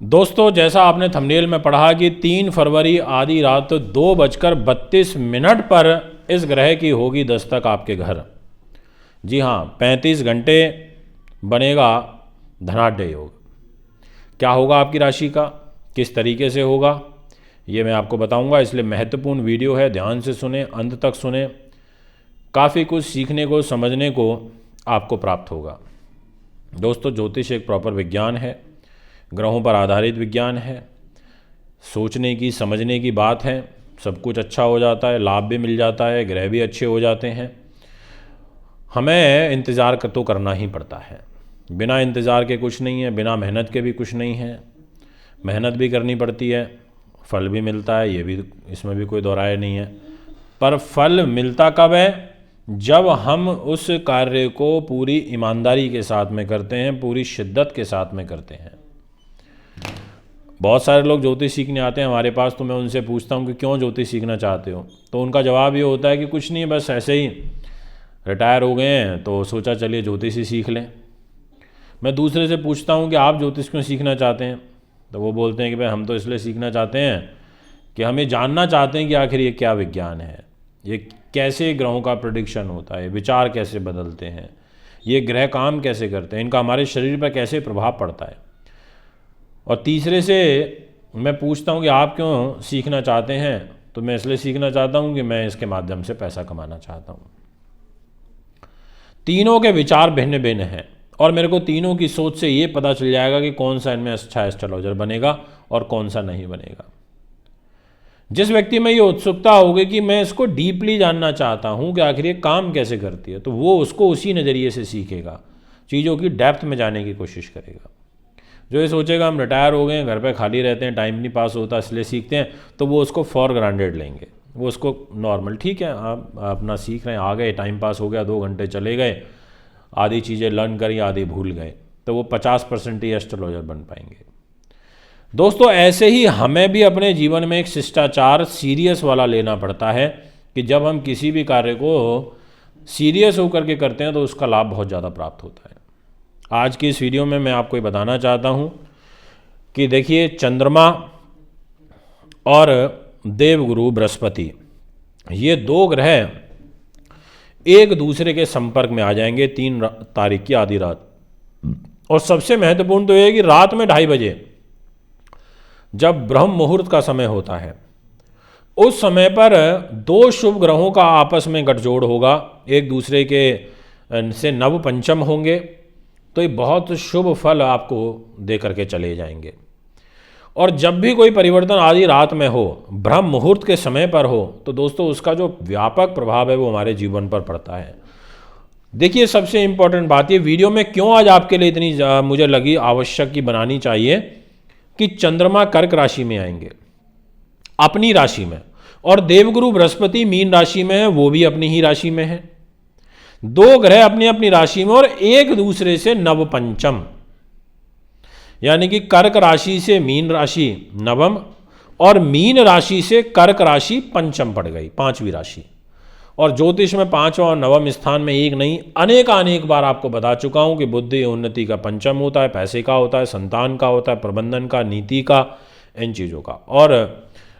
दोस्तों, जैसा आपने थंबनेल में पढ़ा कि 3 फरवरी आधी रात 2:32 पर इस ग्रह की होगी दस्तक आपके घर। जी हाँ, 35 घंटे बनेगा धनाढ्य योग। क्या होगा आपकी राशि का, किस तरीके से होगा, ये मैं आपको बताऊंगा। इसलिए महत्वपूर्ण वीडियो है, ध्यान से सुने, अंत तक सुने। काफ़ी कुछ सीखने को, समझने को आपको प्राप्त होगा। दोस्तों, ज्योतिष एक प्रॉपर विज्ञान है, ग्रहों पर आधारित विज्ञान है। सोचने की, समझने की बात है। सब कुछ अच्छा हो जाता है, लाभ भी मिल जाता है, ग्रह भी अच्छे हो जाते हैं। हमें इंतज़ार तो करना ही पड़ता है। बिना इंतज़ार के कुछ नहीं है, बिना मेहनत के भी कुछ नहीं है। मेहनत भी करनी पड़ती है, फल भी मिलता है, ये भी, इसमें भी कोई दोहराए नहीं है। पर फल मिलता कब है? जब हम उस कार्य को पूरी ईमानदारी के साथ में करते हैं, पूरी शिद्दत के साथ में करते हैं। बहुत सारे लोग ज्योतिष सीखने आते हैं हमारे पास, तो मैं उनसे पूछता हूँ कि क्यों ज्योतिष सीखना चाहते हो? तो उनका जवाब ये होता है कि कुछ नहीं, बस ऐसे ही रिटायर हो गए हैं तो सोचा चलिए ज्योतिष ही सीख लें। मैं दूसरे से पूछता हूँ कि आप ज्योतिष क्यों सीखना चाहते हैं? तो वो बोलते हैं कि भाई हम तो इसलिए सीखना चाहते हैं कि हम ये जानना चाहते हैं कि आखिर ये क्या विज्ञान है, ये कैसे ग्रहों का प्रेडिक्शन होता है, विचार कैसे बदलते हैं, ये ग्रह काम कैसे करते हैं, इनका हमारे शरीर पर कैसे प्रभाव पड़ता है। और तीसरे से मैं पूछता हूँ कि आप क्यों सीखना चाहते हैं? तो मैं इसलिए सीखना चाहता हूँ कि मैं इसके माध्यम से पैसा कमाना चाहता हूँ। तीनों के विचार भिन्न भिन्न हैं और मेरे को तीनों की सोच से ये पता चल जाएगा कि कौन सा इनमें अच्छा एस्ट्रोलॉजर बनेगा और कौन सा नहीं बनेगा। जिस व्यक्ति में ये उत्सुकता होगी कि मैं इसको डीपली जानना चाहता हूँ कि आखिर ये काम कैसे करती है, तो वो उसको उसी नज़रिए से सीखेगा, चीज़ों की डेप्थ में जाने की कोशिश करेगा। जो ये सोचेगा हम रिटायर हो गए हैं, घर पे खाली रहते हैं, टाइम नहीं पास होता इसलिए सीखते हैं, तो वो उसको फॉर ग्रांटेड लेंगे। वो उसको नॉर्मल, ठीक है आप अपना सीख रहे हैं, आ गए, टाइम पास हो गया, 2 घंटे चले गए, आधी चीज़ें लर्न करी, आधी भूल गए, तो वो 50% ही एस्ट्रोलॉजर बन पाएंगे। दोस्तों, ऐसे ही हमें भी अपने जीवन में एक शिष्टाचार सीरियस वाला लेना पड़ता है कि जब हम किसी भी कार्य को सीरियस होकर के करते हैं तो उसका लाभ बहुत ज़्यादा प्राप्त होता है। आज की इस वीडियो में मैं आपको ये बताना चाहता हूँ कि देखिए, चंद्रमा और देवगुरु बृहस्पति, ये 2 ग्रह एक दूसरे के संपर्क में आ जाएंगे 3 तारीख की आधी रात। और सबसे महत्वपूर्ण तो ये है कि रात में 2:30 बजे जब ब्रह्म मुहूर्त का समय होता है, उस समय पर 2 शुभ ग्रहों का आपस में गठजोड़ होगा, एक दूसरे के से नव पंचम होंगे, तो ये बहुत शुभ फल आपको दे करके चले जाएंगे। और जब भी कोई परिवर्तन आधी रात में हो, ब्रह्म मुहूर्त के समय पर हो, तो दोस्तों उसका जो व्यापक प्रभाव है वो हमारे जीवन पर पड़ता है। देखिए, सबसे इंपॉर्टेंट बात, ये वीडियो में क्यों आज आपके लिए इतनी मुझे लगी आवश्यक की बनानी चाहिए कि चंद्रमा कर्क राशि में आएंगे, अपनी राशि में, और देवगुरु बृहस्पति मीन राशि में है, वो भी अपनी ही राशि में है। 2 ग्रह अपनी अपनी राशि में और एक दूसरे से नव पंचम, यानी कि कर्क राशि से मीन राशि नवम और मीन राशि से कर्क राशि पंचम पड़ गई, 5वीं राशि। और ज्योतिष में 5वां और 9वां स्थान में एक नहीं, अनेक बार आपको बता चुका हूं कि बुद्धि उन्नति का पंचम होता है, पैसे का होता है, संतान का होता है, प्रबंधन का, नीति का, इन चीज़ों का। और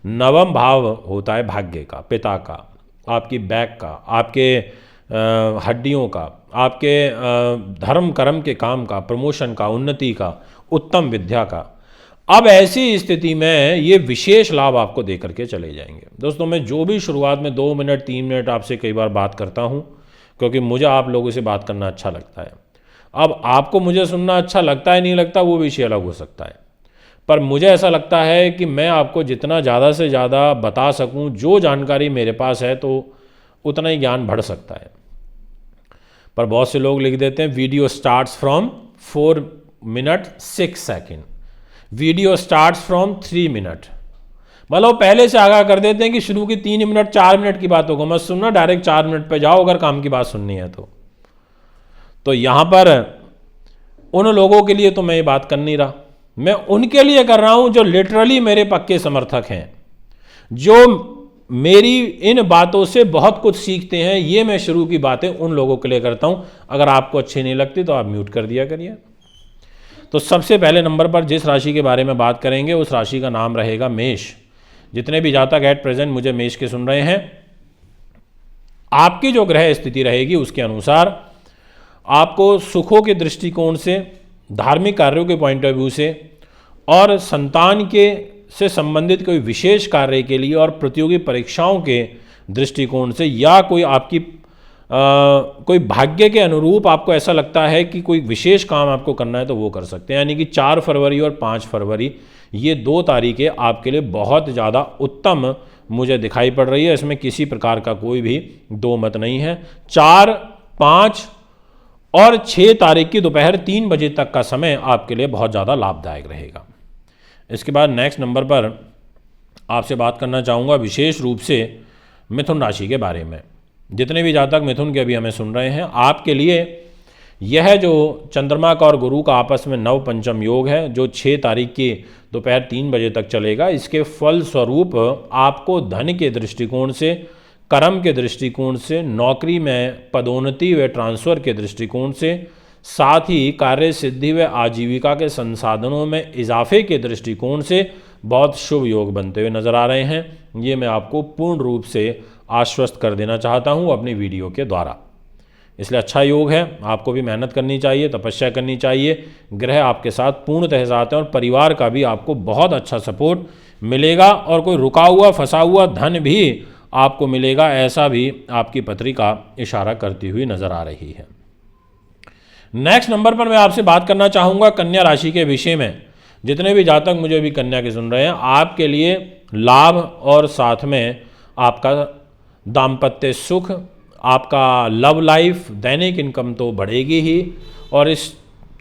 9वां भाव होता है भाग्य का, पिता का, आपकी बैक का, आपके हड्डियों का, आपके धर्म कर्म के काम का, प्रमोशन का, उन्नति का, उत्तम विद्या का। अब ऐसी स्थिति में ये विशेष लाभ आपको दे करके चले जाएंगे। दोस्तों, मैं जो भी शुरुआत में 2 मिनट 3 मिनट आपसे कई बार बात करता हूँ, क्योंकि मुझे आप लोगों से बात करना अच्छा लगता है। अब आपको मुझे सुनना अच्छा लगता है नहीं लगता वो विषय अलग हो सकता है, पर मुझे ऐसा लगता है कि मैं आपको जितना ज़्यादा से ज़्यादा बता सकूँ, जो जानकारी मेरे पास है, तो उतना ही ज्ञान बढ़ सकता है। पर बहुत से लोग लिख देते हैं video starts from 4 minute 6 second, video starts from 3 minute, मतलब पहले से आगाह कर देते हैं कि शुरू की 3 मिनट 4 मिनट की बातों को मत सुनना, डायरेक्ट 4 मिनट पे जाओ अगर काम की बात सुननी है तो यहाँ पर उन लोगों के लिए तो मैं ये बात कर नहीं रहा, मैं उनके लिए कर रहा हूँ जो लिटरली मेरे पक्के समर्थक हैं, जो मेरी इन बातों से बहुत कुछ सीखते हैं। ये मैं शुरू की बातें उन लोगों के लिए करता हूँ। अगर आपको अच्छी नहीं लगती तो आप म्यूट कर दिया करिए। तो सबसे पहले नंबर पर जिस राशि के बारे में बात करेंगे उस राशि का नाम रहेगा मेष। जितने भी जातक एट प्रेजेंट मुझे मेष के सुन रहे हैं, आपकी जो ग्रह स्थिति रहेगी उसके अनुसार आपको सुखों के दृष्टिकोण से, धार्मिक कार्यों के पॉइंट ऑफ व्यू से और संतान के से संबंधित कोई विशेष कार्य के लिए और प्रतियोगी परीक्षाओं के दृष्टिकोण से, या कोई आपकी कोई भाग्य के अनुरूप आपको ऐसा लगता है कि कोई विशेष काम आपको करना है तो वो कर सकते हैं। यानी कि 4 फरवरी और 5 फरवरी ये 2 तारीखें आपके लिए बहुत ज़्यादा उत्तम मुझे दिखाई पड़ रही है। इसमें किसी प्रकार का कोई भी दो मत नहीं है। 4, 5 और 6 तारीख की दोपहर 3 बजे तक का समय आपके लिए बहुत ज़्यादा लाभदायक रहेगा। इसके बाद नेक्स्ट नंबर पर आपसे बात करना चाहूँगा विशेष रूप से मिथुन राशि के बारे में। जितने भी जातक मिथुन के अभी हमें सुन रहे हैं, आपके लिए यह जो चंद्रमा का और गुरु का आपस में नव पंचम योग है जो 6 तारीख की दोपहर 3 बजे तक चलेगा, इसके फल स्वरूप आपको धन के दृष्टिकोण से, कर्म के दृष्टिकोण से, नौकरी में पदोन्नति व ट्रांसफ़र के दृष्टिकोण से, साथ ही कार्य सिद्धि व आजीविका के संसाधनों में इजाफे के दृष्टिकोण से बहुत शुभ योग बनते हुए नजर आ रहे हैं। ये मैं आपको पूर्ण रूप से आश्वस्त कर देना चाहता हूँ अपनी वीडियो के द्वारा। इसलिए अच्छा योग है, आपको भी मेहनत करनी चाहिए, तपस्या करनी चाहिए। ग्रह आपके साथ पूर्णतः साथ हैं और परिवार का भी आपको बहुत अच्छा सपोर्ट मिलेगा और कोई रुका हुआ फंसा हुआ धन भी आपको मिलेगा, ऐसा भी आपकी पत्रिका इशारा करती हुई नजर आ रही है। नेक्स्ट नंबर पर मैं आपसे बात करना चाहूँगा कन्या राशि के विषय में। जितने भी जातक मुझे अभी कन्या के सुन रहे हैं, आपके लिए लाभ और साथ में आपका दाम्पत्य सुख, आपका लव लाइफ, दैनिक इनकम तो बढ़ेगी ही। और इस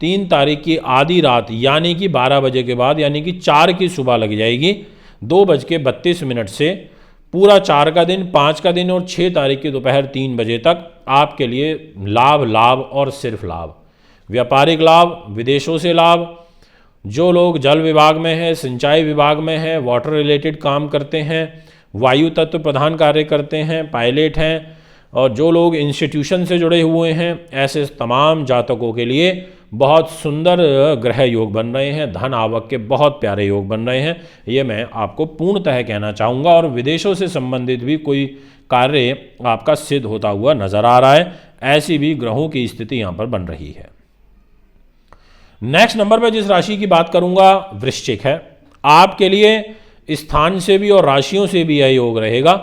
3 तारीख की आधी रात यानी कि 12 बजे के बाद यानी कि 4 की सुबह लग जाएगी 2:32 से पूरा 4 का दिन, 5 का दिन और 6 तारीख की दोपहर 3 बजे तक आपके लिए लाभ, लाभ और सिर्फ लाभ। व्यापारिक लाभ, विदेशों से लाभ, जो लोग जल विभाग में हैं, सिंचाई विभाग में हैं, वाटर रिलेटेड काम करते हैं, वायु तत्व प्रधान कार्य करते हैं, पायलट हैं और जो लोग इंस्टीट्यूशन से जुड़े हुए हैं, ऐसे तमाम जातकों के लिए बहुत सुंदर ग्रह योग बन रहे हैं। धन आवक के बहुत प्यारे योग बन रहे हैं, ये मैं आपको पूर्णतः कहना चाहूँगा। और विदेशों से संबंधित भी कोई कार्य आपका सिद्ध होता हुआ नजर आ रहा है, ऐसी भी ग्रहों की स्थिति यहाँ पर बन रही है। नेक्स्ट नंबर पर जिस राशि की बात करूँगा वृश्चिक है। आपके लिए स्थान से भी और राशियों से भी यह योग रहेगा,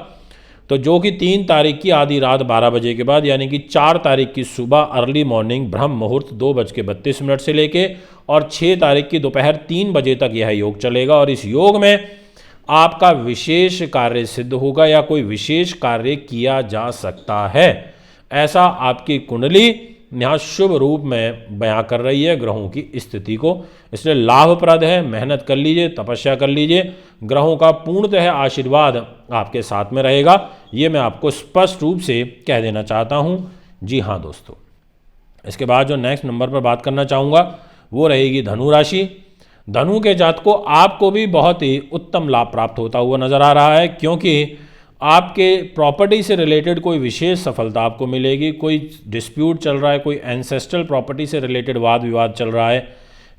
तो जो कि 3 तारीख की आधी रात 12 बजे के बाद यानी कि 4 तारीख की सुबह अर्ली मॉर्निंग ब्रह्म मुहूर्त 2:32 से लेके और 6 तारीख की दोपहर 3 बजे तक यह योग चलेगा। और इस योग में आपका विशेष कार्य सिद्ध होगा या कोई विशेष कार्य किया जा सकता है, ऐसा आपकी कुंडली यहाँ शुभ रूप में बयां कर रही है ग्रहों की स्थिति को। इसलिए लाभप्रद है, मेहनत कर लीजिए, तपस्या कर लीजिए, ग्रहों का पूर्णतः आशीर्वाद आपके साथ में रहेगा, ये मैं आपको स्पष्ट रूप से कह देना चाहता हूँ। जी हाँ दोस्तों, इसके बाद जो नेक्स्ट नंबर पर बात करना चाहूँगा वो रहेगी धनु राशि। धनु के जात को आपको भी बहुत ही उत्तम लाभ प्राप्त होता हुआ नजर आ रहा है, क्योंकि आपके प्रॉपर्टी से रिलेटेड कोई विशेष सफलता आपको मिलेगी। कोई डिस्प्यूट चल रहा है, कोई एंसेस्ट्रल प्रॉपर्टी से रिलेटेड वाद विवाद चल रहा है,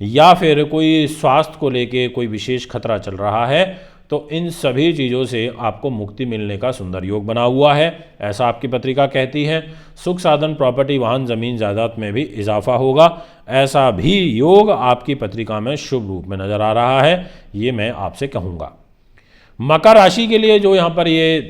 या फिर कोई स्वास्थ्य को लेके कोई विशेष खतरा चल रहा है, तो इन सभी चीज़ों से आपको मुक्ति मिलने का सुंदर योग बना हुआ है, ऐसा आपकी पत्रिका कहती है। सुख साधन, प्रॉपर्टी, वाहन, ज़मीन जायदाद में भी इजाफा होगा, ऐसा भी योग आपकी पत्रिका में शुभ रूप में नज़र आ रहा है, ये मैं आपसे कहूँगा। मकर राशि के लिए जो यहाँ पर ये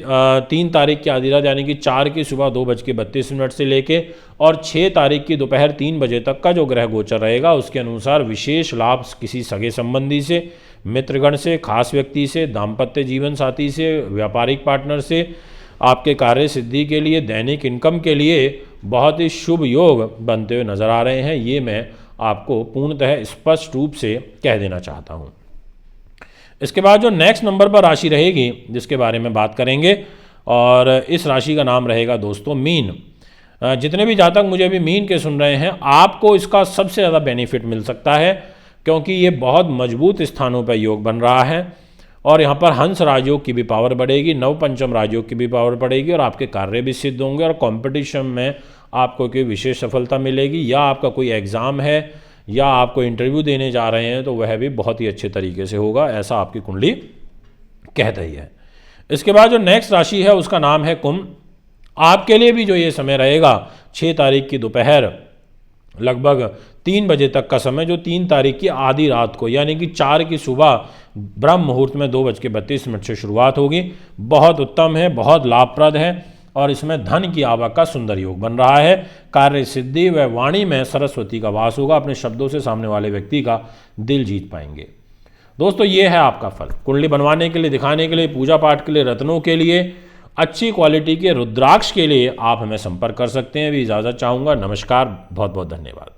3 तारीख की आधी रात यानी कि 4 की सुबह 2:32 से लेके और 6 तारीख की दोपहर 3 बजे तक का जो ग्रह गोचर रहेगा, उसके अनुसार विशेष लाभ किसी सगे संबंधी से, मित्रगण से, खास व्यक्ति से, दाम्पत्य जीवन साथी से, व्यापारिक पार्टनर से, आपके कार्य सिद्धि के लिए, दैनिक इनकम के लिए बहुत ही शुभ योग बनते हुए नजर आ रहे हैं, ये मैं आपको पूर्णतः स्पष्ट रूप से कह देना चाहता हूँ। इसके बाद जो नेक्स्ट नंबर पर राशि रहेगी जिसके बारे में बात करेंगे, और इस राशि का नाम रहेगा दोस्तों मीन। जितने भी जातक मुझे अभी मीन के सुन रहे हैं, आपको इसका सबसे ज़्यादा बेनिफिट मिल सकता है, क्योंकि ये बहुत मजबूत स्थानों पर योग बन रहा है और यहाँ पर हंस राजयोग की भी पावर बढ़ेगी, नवपंचम राजयोग की भी पावर बढ़ेगी और आपके कार्य भी सिद्ध होंगे और कंपटीशन में आपको कोई विशेष सफलता मिलेगी, या आपका कोई एग्ज़ाम है या आपको इंटरव्यू देने जा रहे हैं तो वह भी बहुत ही अच्छे तरीके से होगा, ऐसा आपकी कुंडली कह रही है। इसके बाद जो नेक्स्ट राशि है उसका नाम है कुंभ। आपके लिए भी जो ये समय रहेगा 6 तारीख की दोपहर लगभग 3 बजे तक का समय, जो 3 तारीख की आधी रात को यानी कि 4 की सुबह ब्रह्म मुहूर्त में 2:32 से शुरुआत होगी, बहुत उत्तम है, बहुत लाभप्रद है और इसमें धन की आवक का सुंदर योग बन रहा है। कार्य सिद्धि व वाणी में सरस्वती का वास होगा, अपने शब्दों से सामने वाले व्यक्ति का दिल जीत पाएंगे। दोस्तों ये है आपका फल। कुंडली बनवाने के लिए, दिखाने के लिए, पूजा पाठ के लिए, रत्नों के लिए, अच्छी क्वालिटी के रुद्राक्ष के लिए आप हमें संपर्क कर सकते हैं। अभी इजाज़त चाहूँगा। नमस्कार, बहुत बहुत धन्यवाद।